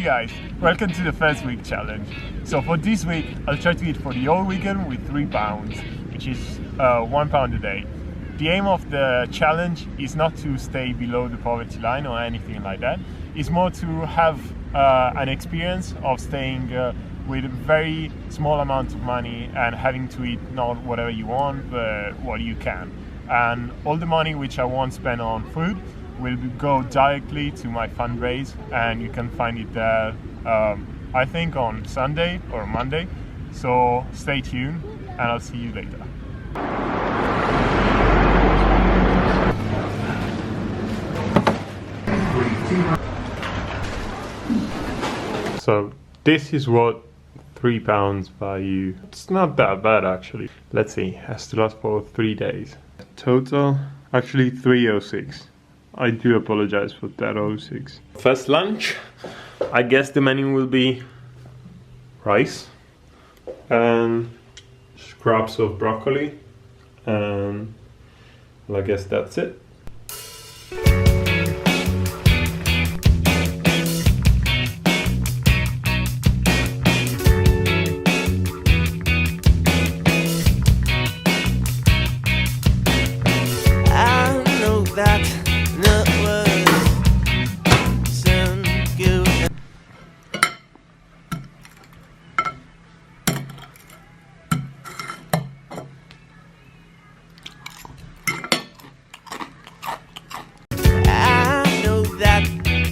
Hey guys, welcome to the first week challenge. So for this week, I'll try to eat for the whole weekend with 3 pounds, which is 1 pound a day. The aim of the challenge is not to stay below the poverty line or anything like that. It's more to have an experience of staying with a very small amount of money and having to eat not whatever you want, but what you can. And all the money which I won't spend on food will go directly to my fundraise, and you can find it there I think on Sunday or Monday. So stay tuned and I'll see you later. So this is what 3 pounds buy you. It's not that bad actually. Let's see, it has to last for 3 days. Total, actually 306. I do apologize for that 06. First lunch, I guess the menu will be rice and scraps of broccoli, and well, I guess that's it.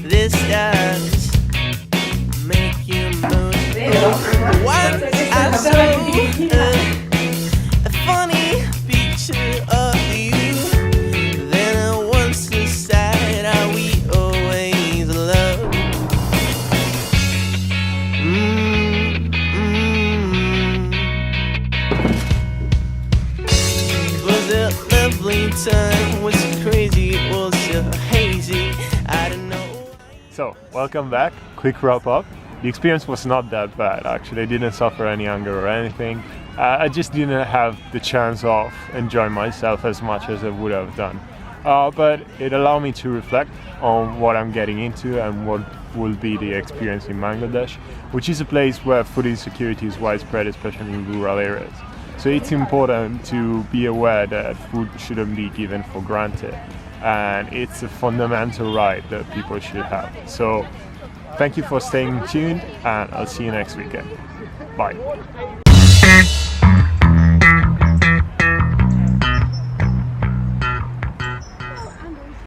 This does make you move. Once I saw a funny picture of you, then I once decided how we always love. It was a lovely time, was crazy, it was so hazy, I don't know. So, welcome back. Quick wrap up. The experience was not that bad actually. I didn't suffer any hunger or anything. I just didn't have the chance of enjoying myself as much as I would have done. But it allowed me to reflect on what I'm getting into and what will be the experience in Bangladesh, which is a place where food insecurity is widespread, especially in rural areas. So it's important to be aware that food shouldn't be given for granted, and it's a fundamental right that people should have. So thank you for staying tuned, and I'll see you next weekend. Bye.